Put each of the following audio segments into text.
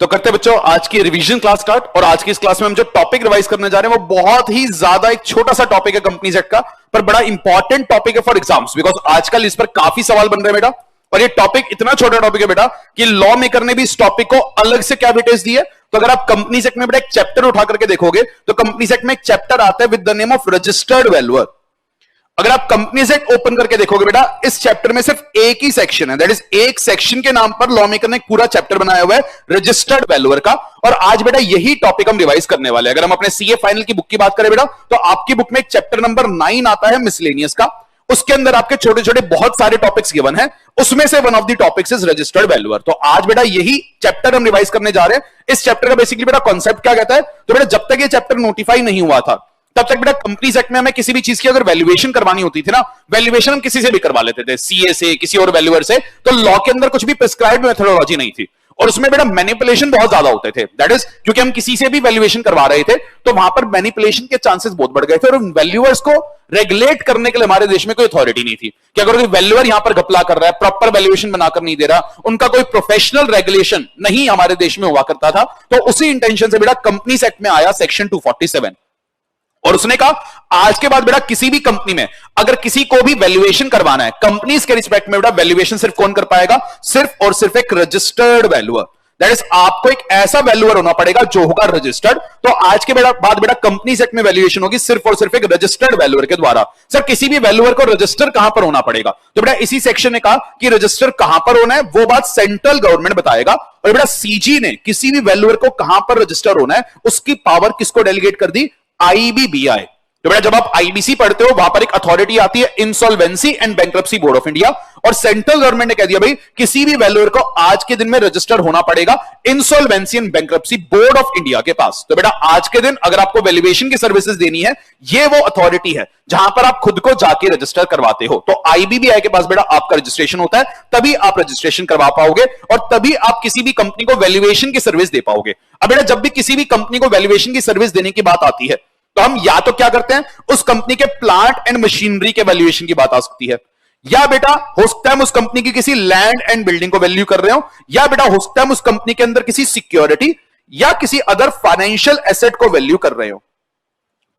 तो करते बच्चों आज की रिवीजन क्लास स्टार्ट। और आज की इस क्लास में हम जो टॉपिक रिवाइज करने जा रहे हैं वो बहुत ही ज्यादा एक छोटा सा टॉपिक है कंपनी सेट का, पर बड़ा इंपॉर्टेंट टॉपिक है फॉर एग्जाम्स, बिकॉज आजकल इस पर काफी सवाल बन रहे हैं बेटा। और ये टॉपिक इतना छोटा टॉपिक है बेटा कि लॉ मेकर ने भी इस टॉपिक को अलग से क्या वेटेज दी है। तो अगर आप कंपनी सेट में बेटा एक चैप्टर उठा करके देखोगे तो कंपनी सेट में एक चैप्टर आता है with the name of registered valuer. अगर आप कंपनी सेट ओपन करके देखोगे बेटा इस चैप्टर में सिर्फ एक ही सेक्शन है, दैट इज एक सेक्शन के नाम पर लॉ मेकर ने पूरा चैप्टर बनाया हुआ है रजिस्टर्ड वैल्यूअर का। और आज बेटा यही टॉपिक हम रिवाइज करने वाले हैं। अगर हम अपने सीए फाइनल की बुक की बात करें बेटा तो आपकी बुक में एक चैप्टर नंबर 9 आता है मिसलेनियस का। उसके अंदर आपके छोटे छोटे बहुत सारे टॉपिक्स गिवन है, उसमें से one of the topics is registered valuer. तो आज बेटा यही चैप्टर हम रिवाइज करने जा रहे हैं। इस चैप्टर का बेसिकली बेटा कॉन्सेप्ट क्या कहता है, तो बेटा जब तक ये चैप्टर नोटिफाई नहीं हुआ था तब तक बेटा कंपनीज एक्ट में हमें किसी भी चीज की अगर वैल्यूएशन करवानी होती थी ना, वैल्यूएशन हम किसी से भी करवा लेते थे, सीए से, किसी और वैल्यूअर से। तो लॉ के अंदर कुछ भी प्रिस्क्राइब्ड मेथोडोलॉजी नहीं थी और उसमें बेटा मैनिपुलेशन बहुत ज्यादा होते थे। दैट इज क्योंकि हम किसी से भी वैल्यूएशन करवा रहे थे तो वहां पर मैनिपुलेशन के चांसेस बहुत बढ़ गए थे। और वैल्यूअर्स को रेगुलेट करने के लिए हमारे देश में कोई अथॉरिटी नहीं थी कि अगर कोई वैल्यूअर यहां पर घपला कर रहा है, प्रॉपर वैल्यूएशन बनाकर नहीं दे रहा, उनका कोई प्रोफेशनल रेगुलेशन नहीं हमारे देश में हुआ करता था। तो उसी इंटेंशन से बेटा कंपनीज एक्ट में आया सेक्शन 247 और उसने कहा आज के बाद बेटा किसी भी कंपनी में अगर किसी को भी वैल्यूएशन करवाना है कंपनीज के रिस्पेक्ट में बेटा वैल्यूएशन सिर्फ कौन कर पाएगा, सिर्फ और सिर्फ एक रजिस्टर्ड वैल्यूअर। दैट इज आपको एक ऐसा वैल्यूअर होना पड़ेगा जो होगा रजिस्टर्ड। तो आज के बाद बेटा कंपनीज एक्ट में वैल्यूएशन होगी सिर्फ और सिर्फ एक रजिस्टर्ड वैल्यूअर के द्वारा। सर किसी भी वैल्यूअर को रजिस्टर कहां पर होना पड़ेगा, तो बेटा इसी सेक्शन ने कहा कि रजिस्टर कहां पर होना है वो बात सेंट्रल गवर्नमेंट बताएगा। और बेटा सीजी ने किसी भी वैल्यूअर को कहां पर रजिस्टर होना है उसकी पावर किसको डेलीगेट कर दी, आईबीबीआई। तो बेटा जब आप आईबीसी पढ़ते हो वहां पर एक अथॉरिटी आती है insolvency and bankruptcy board of India, और सेंट्रल गवर्नमेंट ने कह दिया भाई किसी भी वैल्यूअर को आज के दिन में रजिस्टर होना पड़ेगा insolvency and bankruptcy board of India के पास। तो बेटा आज के दिन अगर आपको वैल्यूएशन की सर्विसेज देनी है ये वो अथॉरिटी है जहां पर आप खुद को जाके रजिस्टर करवाते हो। तो आईबीबीआई के पास बेटा आपका रजिस्ट्रेशन होता है, तभी आप रजिस्ट्रेशन करवा पाओगे और तभी आप किसी भी कंपनी को वैल्यूएशन की सर्विस दे पाओगे। अब बेटा जब भी किसी भी कंपनी को वैल्यूएशन की सर्विस देने की बात आती है तो हम या तो क्या करते हैं उस कंपनी के प्लांट एंड मशीनरी के वैल्यूएशन की बात आ सकती है, या बेटा हो सकता है हम उस कंपनी की किसी लैंड एंड बिल्डिंग को वैल्यू कर रहे हो, या बेटा हो सकता है हम उस कंपनी के अंदर किसी सिक्योरिटी या किसी अदर फाइनेंशियल एसेट को वैल्यू कर रहे हो।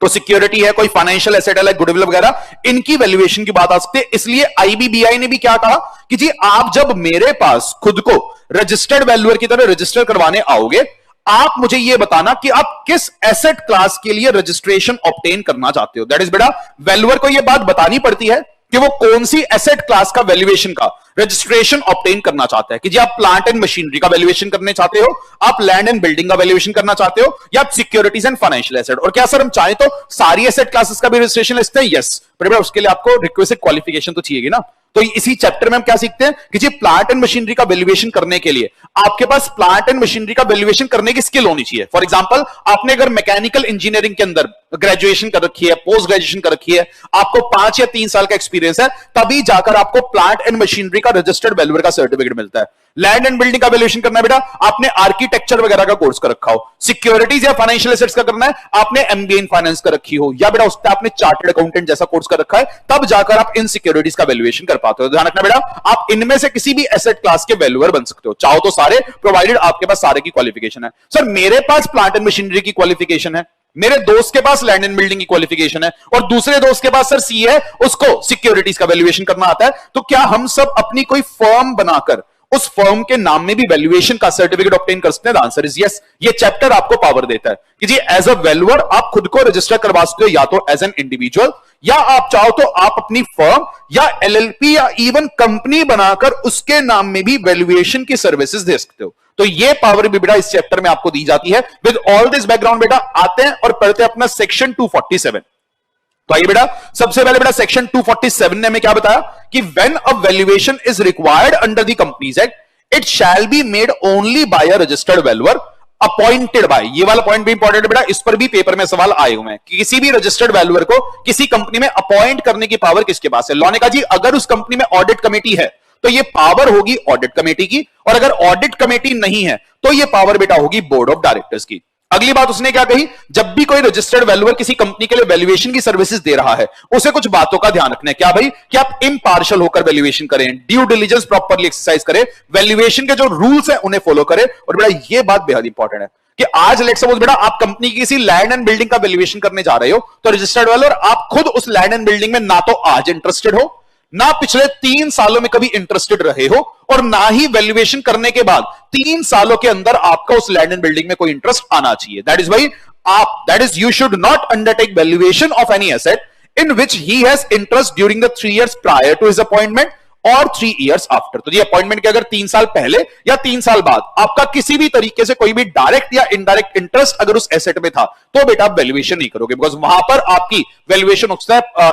तो सिक्योरिटी है, कोई फाइनेंशियल एसेट है लाइक गुडविल वगैरह, इनकी वैल्यूएशन की बात आ सकती है। इसलिए आईबीबीआई ने भी क्या कहा कि जी आप जब मेरे पास खुद को रजिस्टर्ड वैल्यूअर की तरह रजिस्टर करवाने आओगे आप मुझे यह बताना कि आप किस एसेट क्लास के लिए रजिस्ट्रेशन ऑब्टेन करना चाहते हो। दैट इज बेटा वैल्यूअर को यह बात बतानी पड़ती है कि वो कौन सी एसेट क्लास का वैल्यूएशन का रजिस्ट्रेशन ऑब्टेन करना चाहता है, कि जी आप प्लांट एंड मशीनरी का वैल्यूएशन करने चाहते हो, आप लैंड एंड बिल्डिंग का वैल्यूएशन करना चाहते हो, या आप सिक्योरिटीज एंड फाइनेंशियल एसेट। और क्या सर हम चाहें तो सारी एसेट क्लासेस का भी रजिस्ट्रेशन लिखते हैं, यस, पर उसके लिए आपको रिक्वेस्टेड क्वालिफिकेशन तो चाहिए ना। तो इसी चैप्टर में हम क्या सीखते हैं कि जी प्लांट एंड मशीनरी का वैल्यूएशन करने के लिए आपके पास प्लांट एंड मशीनरी का वैल्यूएशन करने की स्किल होनी चाहिए। फॉर एग्जांपल आपने अगर मैकेनिकल इंजीनियरिंग के अंदर ग्रेजुएशन कर रखी है, पोस्ट ग्रेजुएशन कर रखी है, आपको 5 या 3 साल का एक्सपीरियंस है, तभी जाकर आपको प्लांट एंड मशीनरी का रजिस्टर्ड वैल्यूअर का सर्टिफिकेट मिलता है। लैंड एंड बिल्डिंग का वैल्यूएशन करना है बेटा आपने आर्किटेक्चर वगैरह का कोर्स कर रखा हो, सिक्योरिटीज या फाइनेंशियल एसेट्स का करना है आपने एमबीए इन फाइनेंस कर रखी हो, या बेटा उसका आपने चार्टर्ड अकाउंटेंट जैसा कोर्स कर रखा है, तब जाकर आप इन सिक्योरिटीज का वैल्यूएशन कर पाते हो। ध्यान रखना बेटा आप इनमें से किसी भी एसेट क्लास के वैल्यूअर बन सकते हो, चाहो तो सारे, प्रोवाइडेड आपके पास सारे की क्वालिफिकेशन है। सर मेरे पास प्लांट एंड मशीनरी की क्वालिफिकेशन है, मेरे दोस्त के पास लैंड एंड बिल्डिंग की क्वालिफिकेशन है, और दूसरे दोस्त के पास सर सीए है, उसको सिक्योरिटीज का वैल्यूएशन करना आता है। तो क्या हम सब अपनी कोई फर्म बनाकर उस फर्म के नाम में भी वैल्यूएशन का सर्टिफिकेट ऑब्टेन कर सकते हैं? Answer is yes. ये चैप्टर आपको पावर देता है कि जी एज अ वैल्यूअर आप खुद को रजिस्टर करवा सकते हो, या तो एज एन इंडिविजुअल, या आप चाहो तो आप अपनी फर्म या एलएलपी या इवन कंपनी बनाकर उसके नाम में भी वैल्यूएशन की सर्विसेज दे सकते हो। तो ये पावर भी बेटा इस चैप्टर में आपको दी जाती है। विद ऑल दिस बैकग्राउंड बेटा आते हैं और पढ़ते हैं अपना सेक्शन 247। तो आइए बेटा सबसे पहले बेटा सेक्शन 247 ने हमें क्या बताया कि when a valuation is required under the companies act it shall be made only by a registered valuer appointed by. ये वाला पॉइंट भी इंपॉर्टेंट है बेटा, इस पर भी पेपर में सवाल आए हुए हैं कि किसी भी रजिस्टर्ड वैल्यूअर को किसी कंपनी में अपॉइंट करने की पावर किसके पास है। लॉ ने कहा जी अगर उस कंपनी में ऑडिट कमेटी है तो ये पावर होगी ऑडिट कमेटी की, और अगर ऑडिट कमेटी नहीं है तो ये पावर बेटा होगी बोर्ड ऑफ डायरेक्टर्स की। अगली बात उसने क्या कही, जब भी कोई रजिस्टर्ड वैल्यूअर किसी कंपनी के लिए वैल्यूएशन की सर्विसेज दे रहा है, उसे कुछ बातों का ध्यान रखना है। क्या भाई, कि आप इम्पार्शियल होकर वैल्यूएशन करें, ड्यू डिलिजेंस प्रॉपर्ली एक्सरसाइज करें, वैल्यूएशन के जो रूल्स हैं उन्हें फॉलो करें। और बेटा ये बात बेहद इंपॉर्टेंट है कि आज लेट्स सपोज बेटा आप कंपनी की किसी लैंड एंड बिल्डिंग का वैल्यूएशन करने जा रहे हो, तो रजिस्टर्ड वैल्यूअर आप खुद उस लैंड एंड बिल्डिंग में ना तो आज इंटरेस्टेड हो, ना पिछले 3 सालों में कभी इंटरेस्टेड रहे हो, और ना ही वैल्यूएशन करने के बाद 3 सालों के अंदर आपका उस लैंड एंड बिल्डिंग में कोई इंटरेस्ट आना चाहिए। That is why that is you should not undertake valuation of any asset in which he has interest during the 3 years prior to his appointment और 3 years आफ्टर। तो ये appointment के अगर 3 साल पहले या 3 साल बाद आपका किसी भी तरीके से कोई भी डायरेक्ट या इनडायरेक्ट इंटरेस्ट अगर उस एसेट में था, तो बेटा आप वैल्यूएशन नहीं करोगे, बिकॉज वहां पर आपकी वैल्यूएशन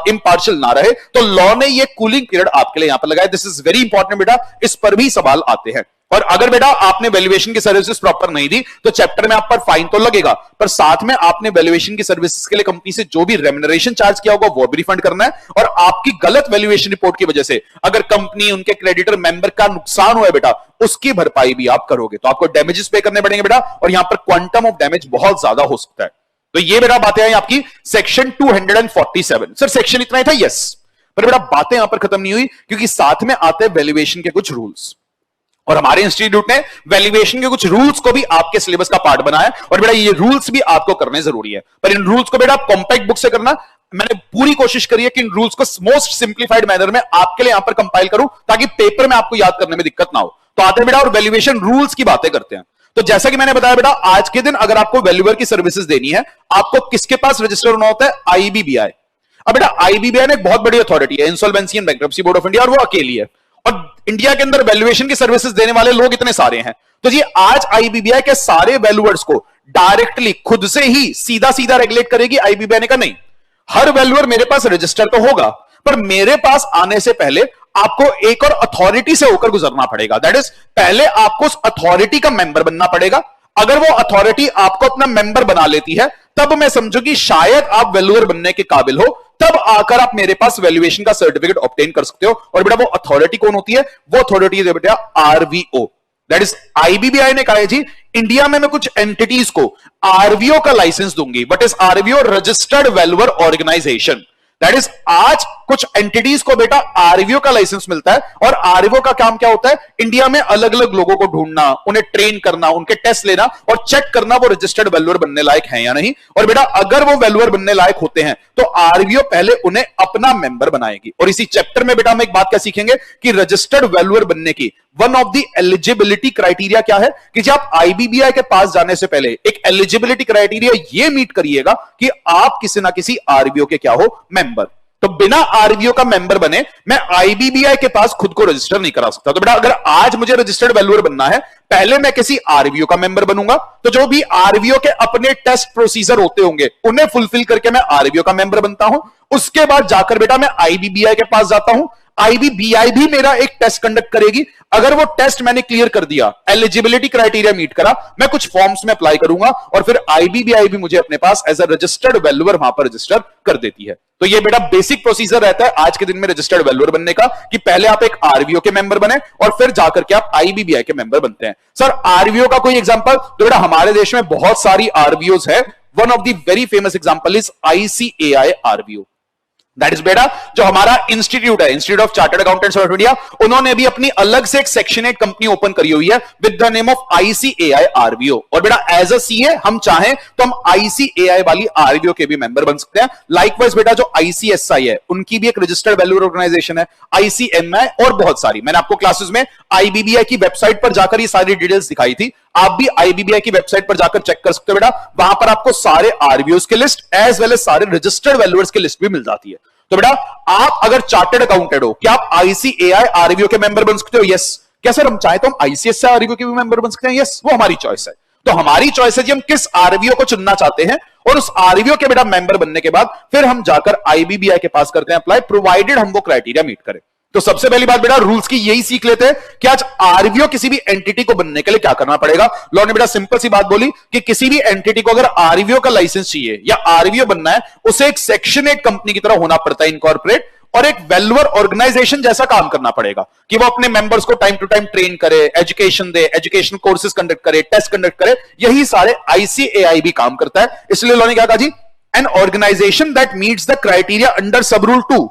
इंपार्शियल ना रहे। तो लॉ ने ये कूलिंग पीरियड आपके लिए यहां पर लगाया। दिस इज वेरी इंपॉर्टेंट बेटा, इस पर भी सवाल आते हैं। और अगर बेटा आपने वैल्यूएशन की सर्विसेज प्रॉपर नहीं दी तो चैप्टर में आप पर फाइन तो लगेगा, पर साथ में आपने वैल्यूएशन की सर्विसेज के लिए कंपनी से जो भी रेम्युनरेशन चार्ज किया होगा वो भी रिफंड करना है। और आपकी गलत वैल्यूएशन रिपोर्ट की वजह से अगर कंपनी, उनके क्रेडिटर, मेंबर का नुकसान हुआ है बेटा, उसकी भरपाई भी आप करोगे, तो आपको डैमेजेस पे करने पड़ेंगे बेटा, और यहां पर क्वांटम ऑफ डैमेज बहुत ज्यादा हो सकता है। तो ये बेटा बातें आई आपकी सेक्शन 247। सर सेक्शन इतना ही था, यस, पर बेटा बातें यहां पर खत्म नहीं हुई, क्योंकि साथ में आते हैं वैल्यूएशन के कुछ रूल्स, और हमारे इंस्टीट्यूट ने वैल्यूएशन के कुछ रूल्स को भी आपके सिलेबस का पार्ट बनाया। और बेटा ये रूल्स भी आपको करने जरूरी है, पर इन रूल्स को बेटा आप कॉम्पैक्ट बुक से करना। मैंने पूरी कोशिश करी है कि इन रूल्स को मोस्ट सिंप्लीफाइड मैनर में आपके लिए यहां पर कंपाइल करूं, ताकि पेपर में आपको याद करने में दिक्कत ना हो। तो आते हैं बेटा और वैल्यूएशन रूल्स की बातें करते हैं। तो जैसा कि मैंने बताया बेटा, आज के दिन अगर आपको वैल्यूअर की सर्विसेज देनी है, आपको किसके पास रजिस्टर होना होता है? आईबीबीआई। अब बेटा आईबीबीआई ने एक बहुत बड़ी अथॉरिटी है, insolvency and bankruptcy board of India, और वो अकेली है। और इंडिया के अंदर वैल्यूएशन की सर्विसेज देने वाले लोग इतने सारे हैं, तो जी आज आईबीबीआई के सारे वैल्यूअर्स को डायरेक्टली खुद से ही सीधा सीधा रेगुलेट करेगी। आईबीबीआई ने कहा नहीं, हर वैल्यूअर मेरे पास रजिस्टर तो होगा, पर मेरे पास आने से पहले आपको एक और अथॉरिटी से होकर गुजरना पड़ेगा। दैट इज, पहले आपको उस अथॉरिटी का मेंबर बनना पड़ेगा। अगर वो अथॉरिटी आपको अपना मेंबर बना लेती है, तब मैं समझू कि शायद आप वैल्यूअर बनने के काबिल हो, तब आकर आप मेरे पास वैल्यूएशन का सर्टिफिकेट ऑब्टेन कर सकते हो। और बेटा वो अथॉरिटी कौन होती है? वो अथॉरिटी है बेटा आरवीओ। दैट इज, आईबीबीआई ने कहा है जी इंडिया में मैं कुछ एंटिटीज को आरवीओ का लाइसेंस दूंगी। What is RVO? Registered valuer organisation. That is, आज कुछ एंटिटीज को बेटा आरवीओ का लाइसेंस मिलता है, और आरवीओ का काम क्या होता है? इंडिया में अलग अलग लोगों को ढूंढना, उन्हें ट्रेन करना, उनके टेस्ट लेना और चेक करना वो रजिस्टर्ड वैल्यूअर बनने लायक है या नहीं। और बेटा अगर वो वैल्यूअर बनने लायक होते हैं तो आरवीओ पहले उन्हें अपना मेंबर बनाएगी। और इसी चैप्टर में बेटा हम एक बात क्या सीखेंगे कि रजिस्टर्ड वैल्यूअर बनने की one of the eligibility criteria क्या है, कि जब आप आईबीबीआई के पास जाने से पहले एक एलिजिबिलिटी क्राइटेरिया ये मीट करिएगा कि आप किसी ना किसी आरवीओ के क्या हो? मेंबर। तो बिना आरवीओ का मेंबर बने मैं आईबीबीआई के पास खुद को रजिस्टर नहीं करा सकता। तो बेटा अगर आज मुझे रजिस्टर्ड वैल्यूअर बनना है, पहले मैं किसी आरवीओ का मेंबर बनूंगा, तो जो भी आरवीओ के अपने टेस्ट प्रोसीजर होते होंगे उन्हें फुलफिल करके मैं आरवीओ का मेंबर बनता हूं। उसके बाद जाकर बेटा मैं आईबीबीआई के पास जाता हूं, आईबीबीआई भी मेरा एक टेस्ट कंडक्ट करेगी। अगर वो टेस्ट मैंने क्लियर कर दिया, एलिजिबिलिटी क्राइटेरिया मीट करा, मैं कुछ फॉर्म्स में अप्लाई करूंगा, और फिर आईबीबीआई भी मुझे अपने पास एज अ रजिस्टर्ड वैल्यूअर वहां पर रजिस्टर कर देती है। तो ये बेटा बेसिक प्रोसीजर रहता है आज के दिन में रजिस्टर्ड वैल्यूअर बनने का, कि पहले आप एक आरवीओ के मेंबर बने और फिर जाकर के आप आईबीबीआई के मेंबर बनते हैं। सर आरवीओ का कोई एग्जांपल? तो बेटा हमारे देश में बहुत सारी आरवीओज है। One of the very famous example is ICAI RVO. That is बेटा जो हमारा इंस्टीट्यूट है, Institute of Chartered Accountants of India, उन्होंने भी अपनी अलग से एक सेक्शन 8 कंपनी ओपन करी हुई है with the name of ICAI RVO. और बेटा एज अ सीए हम चाहें तो हम आईसीएआई वाली आरवीओ के भी मेंबर बन सकते हैं। लाइकवाइज बेटा जो आईसीएसआई है उनकी भी एक रजिस्टर्ड वैल्यूअर ऑर्गेनाइजेशन है, आईसीएमआई और बहुत सारी। मैंने आपको क्लासेस में आईबीबीआई की वेबसाइट पर जाकर ये सारी डिटेल्स दिखाई थी, आप भी आईबीबीआई की वेबसाइट पर जाकर चेक कर सकते हो बेटा। वहां पर आपको सारे आरवीओस के लिस्ट एज वेल एज सारे रजिस्टर्ड वैल्यूअर्स की लिस्ट भी मिल जाती है। तो बेटा आप अगर चार्टर्ड अकाउंटेंट हो, क्या आप आईसीएआई आरवीओ के मेंबर बन सकते हो? यस। क्या सर हम चाहे तो हम आईसीएसआई आरवीओ के भी मेंबर बन सकते हैं? यस, वो हमारी चॉइस है। तो हमारी चॉइस है जी हम किस आरवीओ को चुनना चाहते हैं, और उस आरवीओ के बेटा मेंबर बनने के बाद फिर हम जाकर आईबीबीआई के पास करते हैं अप्लाई, प्रोवाइडेड हम वो क्राइटेरिया मीट करें। तो सबसे पहली बात बेटा रूल्स की यही सीख लेते हैं कि आज आरवीओ किसी भी एंटिटी को बनने के लिए क्या करना पड़ेगा। लॉ ने बेटा सिंपल सी बात बोली कि किसी भी एंटिटी को अगर आरवीओ का लाइसेंस चाहिए या आरवीओ बनना है, उसे एक सेक्शन 8 कंपनी की तरह होना पड़ता है, इनकॉर्पोरेट, और एक वेल्वर ऑर्गेनाइजेशन जैसा काम करना पड़ेगा कि वो अपने मेंबर्स को टाइम टू टाइम ट्रेन करे, एजुकेशन दे, एजुकेशन कोर्सेज कंडक्ट करे, टेस्ट कंडक्ट करे। यही सारे ICAI भी काम करता है। इसलिए उन्होंने क्या कहा जी, an organisation that meets the criteria under sub rule 2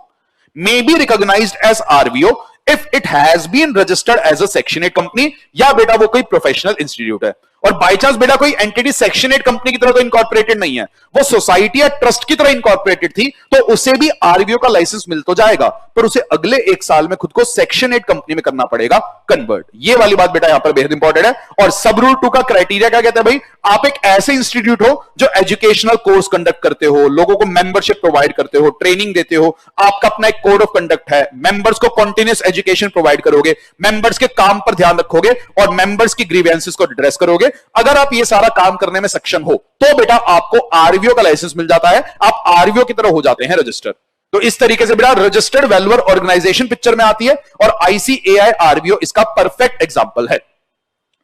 may be recognized as RVO if it has been registered as a Section 8 company, या बेटा वो कोई प्रोफेशनल इंस्टीट्यूट है। और बाई चांस बेटा कोई एंटिटी Section 8 कंपनी की तरह तो इनकॉर्पोरेटेड नहीं है, वो सोसाइटी या ट्रस्ट की तरह इनकॉर्पोरेटेड थी, तो उसे भी RVO का लाइसेंस मिल तो जाएगा, पर उसे अगले 1 साल में खुद को Section 8 कंपनी में करना पड़ेगा कन्वर्ट। ये वाली बात बेटा यहां पर बेहद इंपॉर्टेंट है। और सब रूल 2 का क्राइटेरिया क्या कहता है भाई, आप एक ऐसे इंस्टीट्यूट हो जो एजुकेशनल कोर्स कंडक्ट करते हो, लोगों को मेंबरशिप प्रोवाइड करते हो, ट्रेनिंग देते हो, आपका अपना एक कोड ऑफ कंडक्ट है, मेंबर्स को कंटिन्यूअस एजुकेशन प्रोवाइड करोगे, मेंबर्स के काम पर ध्यान रखोगे और मेंबर्स की ग्रीवेंसेस को एड्रेस करोगे। अगर आप ये सारा काम करने में सक्षम हो तो बेटा आपको RVO का लाइसेंस मिल जाता है, आप RVO की तरह हो जाते हैं रजिस्टर। तो इस तरीके से बेटा रजिस्टर्ड वेल्वर ऑर्गेनाइजेशन पिक्चर में आती है और ICAI RVO इसका परफेक्ट एग्जांपल है।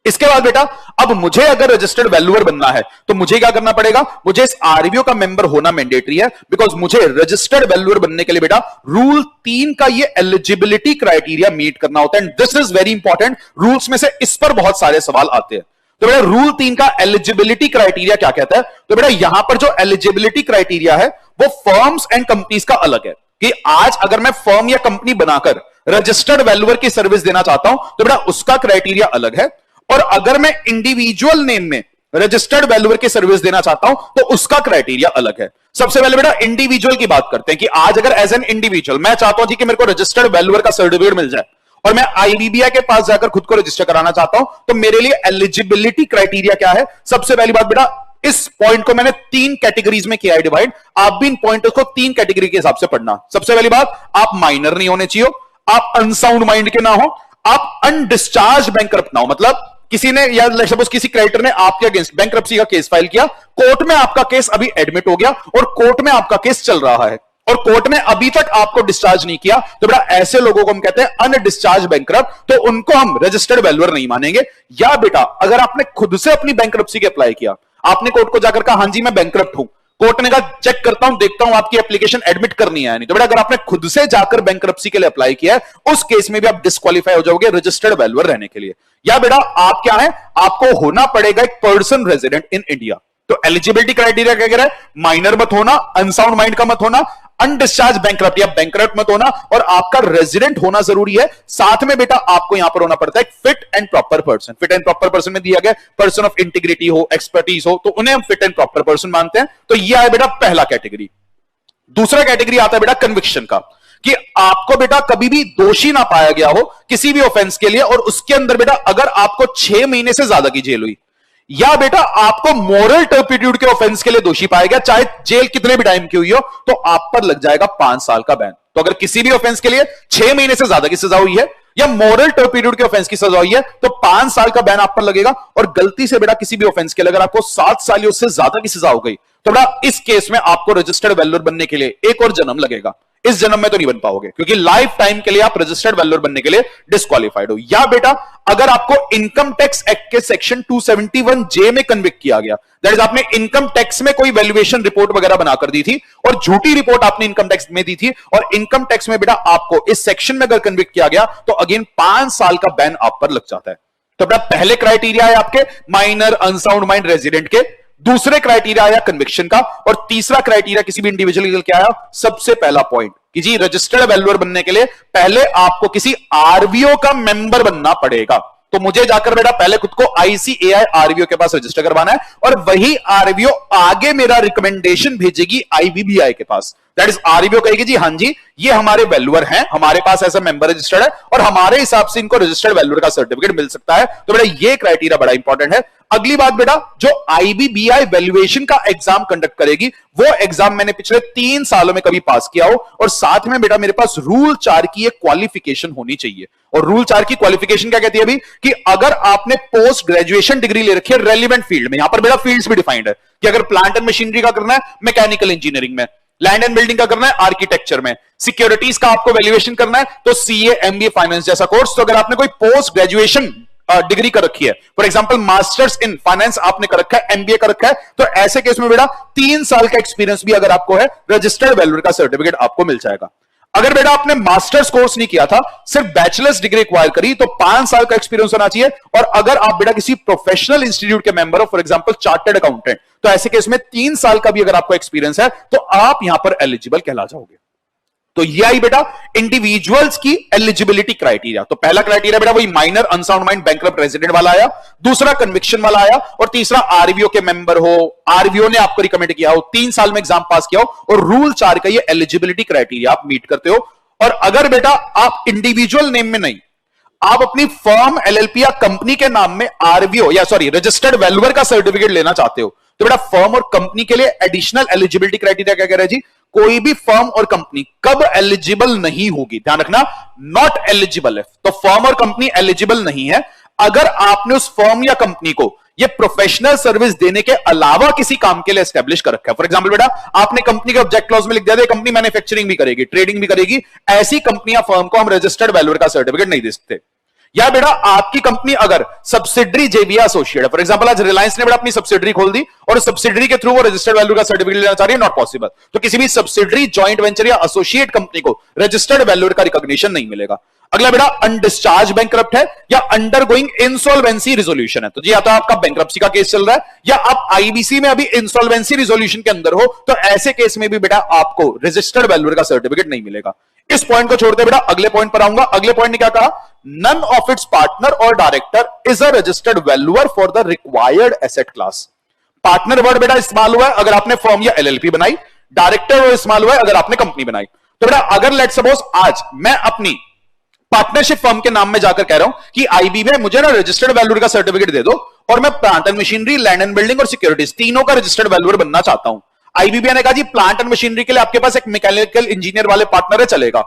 इसके बाद बेटा अब मुझे अगर रजिस्टर्ड वैल्यूअर बनना है तो मुझे क्या करना पड़ेगा, मुझे इस RVO का मेंबर होना मैंडेटरी है, बिकॉज मुझे रजिस्टर्ड वैल्यूअर बनने के लिए बेटा रूल 3 का ये एलिजिबिलिटी क्राइटेरिया मीट करना होता है। And this is very important, rules में से इस पर बहुत सारे सवाल आते हैं। तो बेटा रूल 3 का एलिजिबिलिटी क्राइटेरिया क्या कहता है, तो बेटा यहां पर जो एलिजिबिलिटी क्राइटेरिया है वो फर्म्स एंड कंपनीज का अलग है, कि आज अगर मैं फर्म या कंपनी बनाकर रजिस्टर्ड वैल्यूअर की सर्विस देना चाहता हूं तो बेटा उसका क्राइटेरिया अलग है, और अगर मैं इंडिविजुअल नेम में रजिस्टर्ड वैल्यूअर की सर्विस देना चाहता हूं तो उसका क्राइटेरिया अलग है। सबसे पहले बेटा इंडिविजुअल की बात करते हैं कि आज अगर एज एन इंडिविजुअल मैं चाहता हूं जी कि मेरे को रजिस्टर्ड वैल्यूअर का सर्टिफिकेट मिल जाए और मैं IBBI के पास जाकर खुद को रजिस्टर कराना चाहता हूं, तो मेरे लिए एलिजिबिलिटी क्राइटेरिया क्या है। सबसे पहली बात बेटा, इस पॉइंट को मैंने 3 कैटेगरीज में किया है डिवाइड, आप भी इन पॉइंटर्स को 3 कैटेगरी के हिसाब से पढ़ना। सबसे पहली बात, आप माइनर नहीं होने चाहिए, आप अनसाउंड माइंड के ना हो, आप अनडिस्चार्ज बैंकरप्ट ना हो। मतलब किसी ने या सपोज किसी क्रेडिटर ने आपके अगेंस्ट बैंकरप्सी का केस फाइल किया, कोर्ट में आपका केस अभी एडमिट हो गया और कोर्ट में आपका केस चल रहा है और कोर्ट ने अभी तक आपको डिस्चार्ज नहीं किया, तो बेटा ऐसे लोगों को हम कहते हैं अनडिस्चार्ज बैंकरप्ट, तो उनको हम रजिस्टर्ड वैल्यूअर नहीं मानेंगे। या बेटा अगर आपने खुद से अपनी बैंकरप्सी के अप्लाई किया, आपने कोर्ट को जाकर कहा हां जी मैं बैंकरप्ट हूं, कोर्ट ने कहा चेक करता हूं देखता हूं आपकी एप्लीकेशन एडमिट करनी है नहीं, तो बेटा अगर आपने खुद से जाकर बैंकरप्सी के लिए अप्लाई किया है उस केस में भी आप डिस्क्वालीफाई हो जाओगे रजिस्टर्ड वैल्यूअर रहने के लिए। या बेटा आप क्या है, आपको होना पड़ेगा एक पर्सन रेजिडेंट इन इंडिया। तो एलिजिबिलिटी क्राइटेरिया क्या कह रहा है, माइनर मत होना, अनसाउंड माइंड का मत होना, अनडिस्चार्ज बैंकरप्ट या बैंकरप्ट मत होना, और आपका रेजिडेंट होना जरूरी है। साथ में बेटा आपको यहां पर होना पड़ता है fit and proper person. Fit and proper person में दिया गया पर्सन ऑफ इंटीग्रिटी हो, एक्सपर्टीज हो, तो उन्हें हम फिट एंड प्रॉपर पर्सन मानते हैं। तो यह है बेटा पहला कैटेगरी। दूसरा कैटेगरी आता है बेटा कन्विक्शन का, कि आपको बेटा कभी भी दोषी ना पाया गया हो किसी भी ऑफेंस के लिए, और उसके अंदर बेटा अगर आपको 6 महीने से ज्यादा की जेल हुई, या बेटा आपको मॉरल टर्पिट्यूड के ऑफेंस के लिए दोषी पाया गया, चाहे जेल कितने भी टाइम की हुई हो, तो आप पर लग जाएगा 5 साल का बैन। तो अगर किसी भी ऑफेंस के लिए 6 महीने से ज्यादा की सजा हुई है या मॉरल टर्पिट्यूड के ऑफेंस की सजा हुई है तो 5 साल का बैन आप पर लगेगा। और गलती से बेटा किसी भी ऑफेंस के लिए अगर आपको 7 साल या उससे ज्यादा की सजा हो गई तो बेटा इस केस में आपको रजिस्टर्ड वैल्यूअर बनने के लिए एक और जन्म लगेगा। इस जन्म में तो नहीं बन पाओगे, क्योंकि लाइफ टाइम के लिए आप रजिस्टर्ड वैल्यूअर बनने के लिए डिस्क्वालीफाइड हो। या बेटा अगर आपको इनकम टैक्स एक्ट के सेक्शन 271J में कन्विक्ट किया गया, दैट इज आपने इनकम टैक्स में कोई वैल्यूएशन रिपोर्ट वगैरह बनाकर दी थी और झूठी रिपोर्ट आपने इनकम टैक्स में दी थी, और इनकम टैक्स में बेटा आपको इस सेक्शन में अगर कन्विक्ट किया गया तो अगेन 5 साल का बैन आप पर लग जाता है। तो बेटा पहले क्राइटेरिया है आपके माइनर, अनसाउंड माइंड, रेजिडेंट के, दूसरे क्राइटेरिया आया कन्विक्शन का, और तीसरा क्राइटेरिया किसी भी इंडिविजुअल के क्या आया, सबसे पहला पॉइंट कि जी रजिस्टर्ड वैल्यूअर बनने के लिए पहले आपको किसी RVO का मेंबर बनना पड़ेगा। तो मुझे जाकर बेटा पहले खुद को ICAI RVO के पास रजिस्टर करवाना है, और वही RVO आगे मेरा रिकमेंडेशन भेजेगी IBBI के पास। दैट इज RVO कहेगी जी हां जी ये हमारे वैल्यूअर हैं, हमारे पास ऐसा मेंबर रजिस्टर्ड है और हमारे हिसाब से इनको रजिस्टर्ड वैल्यूअर का सर्टिफिकेट मिल सकता है। तो बेटा ये क्राइटेरिया बड़ा इंपॉर्टेंट है। अगली बात बेटा, जो IBBI वैल्यूएशन का एग्जाम कंडक्ट करेगी वो एग्जाम मैंने पिछले 3 सालों में कभी पास किया हो, और साथ में बेटा मेरे पास रूल 4 की एक क्वालिफिकेशन होनी चाहिए। और रूल 4 की क्वालिफिकेशन क्या कहती है अभी, कि अगर आपने पोस्ट ग्रेजुएशन डिग्री ले रखी है रेलिवेंट फील्ड में, यहां पर बेटा फील्ड्स भी डिफाइंड है कि अगर प्लांट एंड मशीनरी का करना है मैकेनिकल इंजीनियरिंग में, लैंड एंड बिल्डिंग का करना है आर्किटेक्चर में, सिक्योरिटीज का आपको वैल्यूएशन करना है तो CA MBA फाइनेंस जैसा कोर्स। तो अगर आपने कोई पोस्ट ग्रेजुएशन डिग्री कर रखी है, for example masters in finance आपने कर रखा है, MBA कर रखा है, तो ऐसे केस में बेटा 3 साल का एक्सपीरियंस भी अगर आपको है रजिस्टर्ड वैल्यूअर का सर्टिफिकेट आपको मिल जाएगा। अगर बेटा आपने मास्टर्स कोर्स नहीं किया था, सिर्फ बैचलर्स डिग्री एक्वायर करी, तो 5 साल का एक्सपीरियंस होना चाहिए। और अगर आप बेटा किसी प्रोफेशनल इंस्टीट्यूट के मेंबर हो, फॉर एग्जांपल चार्टर्ड अकाउंटेंट, तो ऐसे केस में 3 साल का भी अगर आपको एक्सपीरियंस है तो आप यहां पर एलिजिबल कहला जाओगे। तो ये आई बेटा इंडिविजुअल्स की एलिजिबिलिटी क्राइटेरिया। तो पहला क्राइटेरिया बेटा वही minor unsound mind bankrupt resident वाला आया, दूसरा कन्विक्शन वाला आया, और तीसरा आरवीओ के मेंबर हो, आरवीओ ने आपको रिकमेंड किया हो, 3 साल में एग्जाम पास किया हो, और रूल 4 का ये एलिजिबिलिटी क्राइटेरिया आप मीट करते हो। और अगर बेटा आप इंडिविजुअल नेम में नहीं, आप अपनी फर्म, एलएलपी या कंपनी के नाम में आरवीओ या सॉरी रजिस्टर्ड वैल्यूअर का सर्टिफिकेट लेना चाहते हो, तो बेटा फर्म और कंपनी के लिए एडिशनल एलिजिबिलिटी क्राइटेरिया क्या कह रहे हैं जी? कोई भी फर्म और कंपनी कब एलिजिबल नहीं होगी, ध्यान रखना, नॉट एलिजिबल है। तो फर्म और कंपनी एलिजिबल नहीं है अगर आपने उस फर्म या कंपनी को ये प्रोफेशनल सर्विस देने के अलावा किसी काम के लिए एस्टेब्लिश कर रखा है। फॉर एग्जांपल बेटा आपने कंपनी के ऑब्जेक्ट क्लॉज में लिख दिया कंपनी मैन्युफैक्चरिंग भी करेगी, ट्रेडिंग भी करेगी, ऐसी कंपनी या फर्म को हम रजिस्टर्ड वैल्यूअर का सर्टिफिकेट नहीं दे सकते। या बेटा आपकी कंपनी अगर सब्सिडरी जेवी एसोसिएट है, फॉर एग्जांपल आज रिलायंस ने बेटा अपनी सब्सिडरी खोल दी और सब्सिडरी के थ्रू वो रजिस्टर्ड वैल्यू का सर्टिफिकेट लेना चाह रही है, नॉट पॉसिबल। तो किसी भी सब्सिडरी, जॉइंट वेंचर या एसोसिएट कंपनी को रजिस्टर्ड वैल्यू का रिकॉग्निशन नहीं मिलेगा। अगला बेटा अनडिस्चार्ज बैंकरप्ट है या अंडरगोइंग इंसॉल्वेंसी रिजोल्यूशन है, तो जी या तो आपका बैंकरप्सी का केस चल रहा है या आप आईबीसी में अभी इंसॉल्वेंसी रिजोल्यूशन के अंदर हो, तो ऐसे केस में भी बेटा आपको रजिस्टर्ड वैल्यूअर का सर्टिफिकेट नहीं मिलेगा। इस पॉइंट को छोड़ते बेटा अगले पॉइंट पर आऊंगा। अगले पॉइंट ने क्या कहा? नन ऑफ इट्स पार्टनर और director is a registered valuer for the required asset class. Partner word बेटा इस्तेमाल हुआ है अगर आपने फर्म या एलएलपी बनाई, डायरेक्टर वर्ड इस्तेमाल हुआ है अगर आपने कंपनी बनाई। तो बेटा अगर लेट्स सपोज आज मैं अपनी पार्टनरशिप फर्म के नाम में जाकर कह रहा हूं कि आईबी में मुझे ना रजिस्टर्ड वैल्यूअर का सर्टिफिकेट दे दो और मैं plant and machinery, land and building और सिक्योरिटीज तीनों का रजिस्टर्ड वैल्यूअर बनना चाहता हूं। आईबीबी ने कहा जी प्लांट एंड मशीनरी के लिए आपके पास एक मैकेनिकल इंजीनियर वाले पार्टनर है, चलेगा।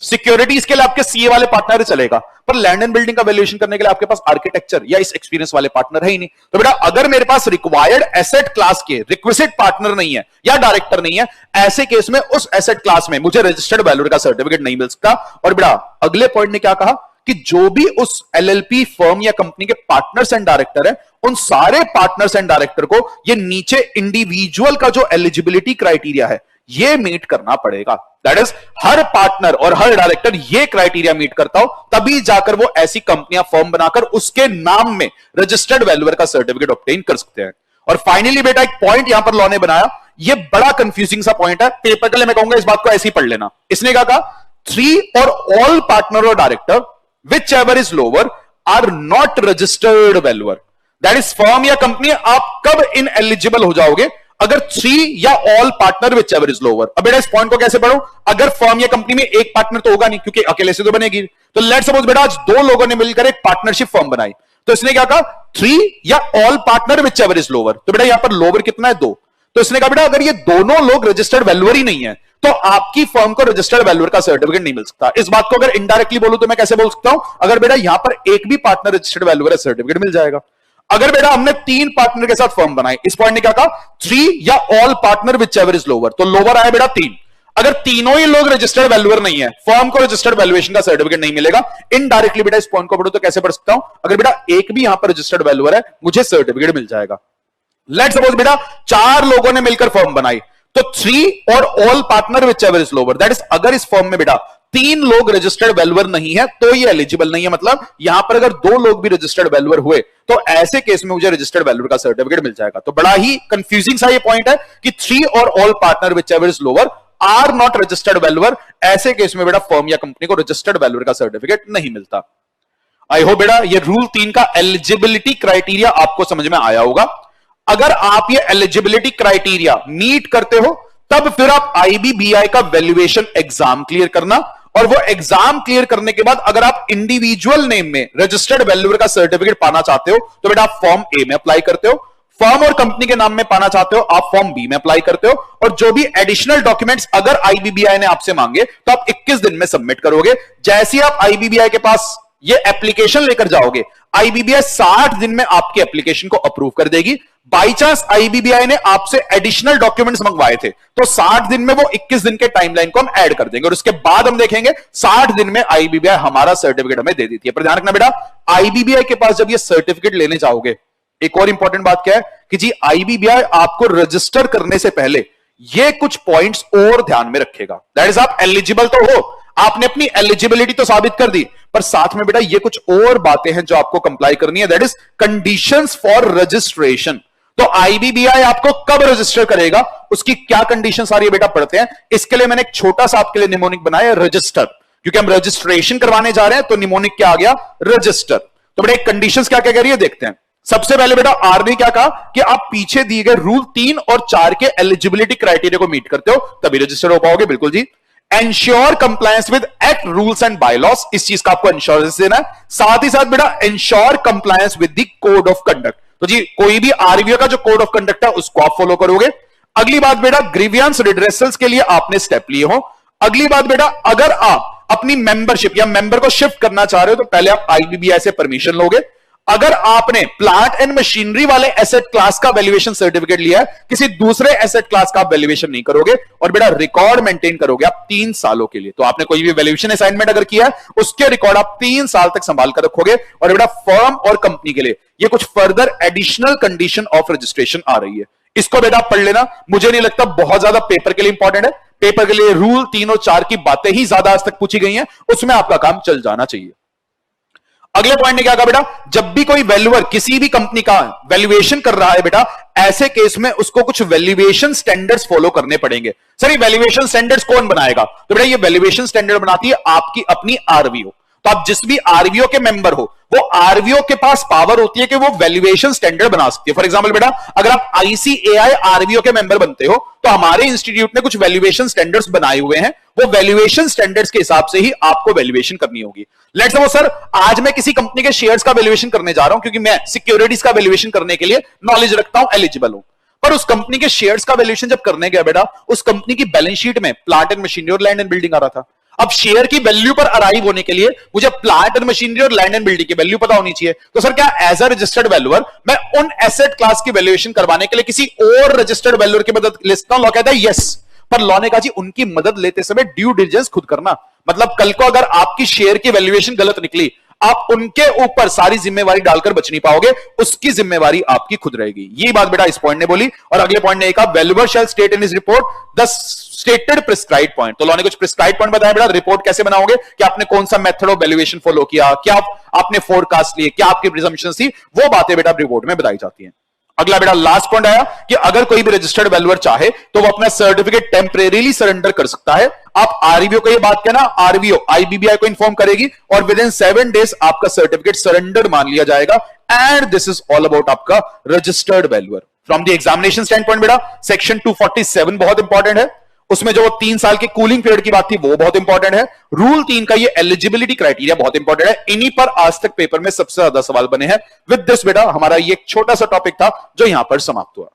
सिक्योरिटीज के लिए आपके सीए वाले पार्टनर चलेगा, पर लैंड एंड बिल्डिंग का वैल्यूएशन करने के लिए आपके पास आर्किटेक्चर या इस एक्सपीरियंस वाले पार्टनर है ही नहीं। तो बेटा अगर मेरे पास रिक्वायर्ड एसेट क्लास के रिक्विजिट पार्टनर नहीं है या डायरेक्टर नहीं है, ऐसे केस में उस एसेट क्लास में मुझे रजिस्टर्ड वैल्यूअर का सर्टिफिकेट नहीं मिल सकता। और बेटा अगले पॉइंट ने क्या कहा कि जो भी उस एलएलपी फर्म या कंपनी के पार्टनर्स एंड डायरेक्टर है, उन सारे पार्टनर्स एंड डायरेक्टर को ये नीचे इंडिविजुअल का जो एलिजिबिलिटी क्राइटेरिया है ये मीट करना पड़ेगा। दैट इज हर पार्टनर और हर डायरेक्टर ये क्राइटेरिया मीट करता हो तभी जाकर वो ऐसी कंपनियां फर्म बनाकर उसके नाम में रजिस्टर्ड वैल्यूअर का सर्टिफिकेट ऑब्टेन कर सकते हैं। और फाइनली बेटा एक पॉइंट यहां पर लॉ ने बनाया, ये बड़ा कंफ्यूजिंग सा पॉइंट है, पेपर के लिए मैं कहूंगा इस बात को ऐसे ही पढ़ लेना। इसने क्या कहा? 3 और ऑल पार्टनर और director whichever is lower are not registered valuer. That is firm या कंपनी आप कब इन एलिजिबल हो जाओगे? अगर 3 या all partner whichever is lower. अब बेटा इस पॉइंट को कैसे पढ़ूं? अगर फर्म या कंपनी में एक पार्टनर तो होगा नहीं क्योंकि अकेले से तो बनेगी। तो लेट्स सपोज बेटा आज 2 लोगों ने मिलकर एक पार्टनरशिप फर्म बनाई, तो इसने क्या कहा? 3 या all partner whichever is lower. तो बेटा यहां पर लोअर कितना है? 2। तो इसने कहा बेटा अगर ये दोनों लोग रजिस्टर्ड वैल्यूअर ही नहीं है तो आपकी फर्म को रजिस्टर्ड वैल्यूअर का सर्टिफिकेट नहीं मिल सकता। इस बात को अगर इनडायरेक्टली बोलूं तो मैं कैसे बोल सकता हूं? अगर बेटा यहां पर एक भी पार्टनर रजिस्टर्ड वैल्यूअर है, सर्टिफिकेट मिल जाएगा। अगर बेटा हमने 3 पार्टनर के साथ फर्म बनाई, इस पॉइंट ने क्या कहा? 3 या all partner whichever is lower. तो लोअर आया बेटा 3। अगर तीनों ही लोग रजिस्टर्ड वैल्यूअर नहीं है, फर्म को रजिस्टर्ड वैल्यूएशन का सर्टिफिकेट नहीं मिलेगा। इनडायरेक्टली बेटा इस पॉइंट को पढ़ो तो कैसे पढ़ सकता हूं? अगर बेटा एक भी यहां पर रजिस्टर्ड वैल्यूअर है, मुझे सर्टिफिकेट मिल जाएगा। लेट्स सपोज बेटा 4 लोगों ने मिलकर फर्म बनाई, तो 3 और all partner whichever is lower. That is अगर इस फर्म में बेटा 3 लोग रजिस्टर्ड वैल्यूअर नहीं है तो ये एलिजिबल नहीं है। मतलब यहां पर अगर 2 लोग भी रजिस्टर्ड वैल्यूअर हुए तो ऐसे केस में मुझे रजिस्टर्ड वैल्यूअर का सर्टिफिकेट मिल जाएगा। तो बड़ा ही कंफ्यूजिंग सा ये पॉइंट है कि 3 और all partner whichever is lower are not registered valuer. ऐसे केस में बेटा फर्म या कंपनी को रजिस्टर्ड वैल्यूअर का सर्टिफिकेट नहीं मिलता। आई होप बेटा ये रूल 3 का एलिजिबिलिटी क्राइटेरिया आपको समझ में आया होगा। अगर आप ये एलिजिबिलिटी क्राइटेरिया मीट करते हो तब फिर आप आईबीबीआई का वैल्यूएशन एग्जाम क्लियर करना, और वो एग्जाम क्लियर करने के बाद अगर आप इंडिविजुअल नेम में रजिस्टर्ड वैल्यूअर का सर्टिफिकेट पाना चाहते हो तो बेटा आप फॉर्म ए में अप्लाई करते हो, फर्म और कंपनी के नाम में पाना चाहते हो आप फॉर्म बी में अप्लाई करते हो, और जो भी एडिशनल डॉक्यूमेंट्स अगर आईबीबीआई ने आपसे मांगे तो आप 21 दिन में सबमिट करोगे। जैसे ही आप आईबीबीआई के पास ये एप्लीकेशन लेकर जाओगे, आईबीबीआई 60 दिन में आपकी एप्लीकेशन को अप्रूव कर देगी। बाई चांस आईबीबीआई ने आपसे एडिशनल डॉक्यूमेंट्स मंगवाए थे तो 60 दिन में वो 21 दिन के टाइमलाइन को हम ऐड कर देंगे और उसके बाद हम देखेंगे 60 दिन में आईबीबीआई हमारा सर्टिफिकेट हमें दे देती है। पर ध्यान रखना बेटा, आईबीबीआई के पास जब ये सर्टिफिकेट लेने जाओगे, एक और इंपॉर्टेंट बात क्या है कि जी आईबीबीआई आपको रजिस्टर करने से पहले ये कुछ पॉइंट्स और ध्यान में रखेगा। दैट इज आप एलिजिबल तो हो, आपने अपनी एलिजिबिलिटी तो साबित कर दी, पर साथ में बेटा ये कुछ और बातें हैं जो आपको कंप्लाई करनी है। That is conditions for registration. तो आईबीबीआई आपको कब रजिस्टर करेगा, उसकी क्या कंडीशन सारी बेटा पढ़ते हैं। इसके लिए मैंने एक छोटा सा आपके लिए निमोनिक बनाया, रजिस्टर, क्योंकि हम रजिस्ट्रेशन करवाने जा रहे हैं, तो निमोनिक क्या आ गया, रजिस्टर। तो बेटा कंडीशंस क्या क्या कह रही है देखते हैं। सबसे पहले बेटा आर ने क्या कहा कि आप पीछे दिए गए रूल 3 और 4 के एलिजिबिलिटी क्राइटेरिया को मीट करते हो तभी रजिस्टर हो पाओगे। बिल्कुल जी। Ensure compliance with act rules and bylaws, इस चीज का आपको इंश्योरेंस देना है। साथ ही साथ बेटा ensure compliance with the code of conduct, तो जी कोई भी आरबीओ का जो कोड ऑफ कंडक्ट है उसको आप फॉलो करोगे। अगली बात बेटा ग्रीवियंस रिड्रेसल्स के लिए आपने स्टेप लिए हो। अगली बात बेटा अगर आप अपनी मेंबरशिप या मेंबर को शिफ्ट करना चाह रहे हो तो पहले आप आईबीबीआई से परमिशन लोगे। अगर आपने प्लांट एंड मशीनरी वाले एसेट क्लास का वैल्यूएशन सर्टिफिकेट लिया है, किसी दूसरे एसेट क्लास का वैल्यूएशन नहीं करोगे। और बेटा रिकॉर्ड मेंटेन करोगे आप 3 सालों के लिए। तो आपने कोई भी वैल्यूएशन असाइनमेंट अगर किया है उसके रिकॉर्ड आप 3 साल तक संभाल कर रखोगे। और बेटा फर्म और कंपनी के लिए ये कुछ further additional condition of registration आ रही है, इसको बेटा पढ़ लेना। मुझे नहीं लगता बहुत ज्यादा पेपर के लिए इंपॉर्टेंट है, पेपर के लिए रूल 3 और 4 की बातें ही ज्यादा आज तक पूछी गई हैं, उसमें आपका काम चल जाना चाहिए। अगले पॉइंट ने क्या कहा बेटा, जब भी कोई वैल्यूअर किसी भी कंपनी का वैल्यूएशन कर रहा है बेटा, ऐसे केस में उसको कुछ वैल्यूएशन स्टैंडर्ड्स फॉलो करने पड़ेंगे। सर ये वैल्यूएशन स्टैंडर्ड्स कौन बनाएगा, तो बेटा ये वैल्यूएशन स्टैंडर्ड बनाती है आपकी अपनी आरवीओ। तो आप जिस भी आरवीओ के मेंबर हो, वो आरवीओ के पास पावर होती है कि वो वैल्यूएशन स्टैंडर्ड बना सकती है। फॉर एग्जांपल बेटा अगर आप आईसीएआई आरवीओ के मेंबर बनते हो तो हमारे इंस्टीट्यूट ने कुछ वैल्यूएशन स्टैंडर्ड्स बनाए हुए हैं, वो वैल्यूएशन स्टैंडर्ड्स के हिसाब से ही आपको वैल्यूएशन करनी होगी। लेट्स सपोज सर आज मैं किसी कंपनी के शेयर्स का वैल्यूएशन करने जा रहा हूं क्योंकि मैं सिक्योरिटीज का वैल्यूएशन करने के लिए नॉलेज रखता हूं, एलिजिबल हूं। पर उस कंपनी के शेयर्स का वैल्यूएशन जब करने गया बेटा, उस कंपनी की बैलेंस शीट में प्लांट एंड मशीनरी और लैंड एंड बिल्डिंग आ रहा था। अब शेयर की वैल्यू पर अराइव होने के लिए मुझे प्लांट एंड मशीनरी और लैंड एंड बिल्डिंग की वैल्यू पता होनी चाहिए। तो सर क्या एज अ रजिस्टर्ड वैल्यूअर मैं उन एसेट क्लास की वैल्यूएशन करवाने के लिए किसी और रजिस्टर्ड वैल्यूअर की मदद ले सकता हूं? लॉ कहता है यस, पर लॉ ने कहा जी उनकी मदद लेते समय ड्यू डिलिजेंस खुद करना। मतलब कल को अगर आपकी शेयर की वैल्यूएशन गलत निकली, आप उनके ऊपर सारी जिम्मेवारी डालकर बच नहीं पाओगे, उसकी जिम्मेवारी आपकी खुद रहेगी। ये बात बेटा इस पॉइंट ने बोली। और अगले पॉइंट ने कहा valuer shall state in his report the stated prescribed point. तो लॉ ने कुछ प्रिस्क्राइब्ड पॉइंट बताया बेटा, रिपोर्ट कैसे बनाओगे, कि आपने कौन सा मेथड ऑफ वैल्यूएशन फॉलो किया, क्या आपने फोरकास्ट लिए, क्या आपकी प्रिजम्पशंस थी, वो बातें बेटा रिपोर्ट में बताई जाती हैं। अगला बेटा लास्ट पॉइंट आया कि अगर कोई भी रजिस्टर्ड वैल्यूअर चाहे तो वो अपना सर्टिफिकेट टेम्परेरीली सरेंडर कर सकता है। आप आरबीओ को ये बात कहना, आरबीओ आईबीबीआई को इन्फॉर्म करेगी और विद इन 7 डेज आपका सर्टिफिकेट सरेंडर मान लिया जाएगा। And this is all about आपका registered valuer. From the examination standpoint बेटा सेक्शन 247 बहुत इंपॉर्टेंट है, उसमें जो 3 साल के कूलिंग पीरियड की बात थी वो बहुत इंपॉर्टेंट है। रूल 3 का ये एलिजिबिलिटी क्राइटेरिया बहुत इंपॉर्टेंट है। इन्हीं पर आज तक पेपर में सबसे ज्यादा सवाल बने हैं। विद दिस बेटा हमारा ये एक छोटा सा टॉपिक था जो यहां पर समाप्त हुआ।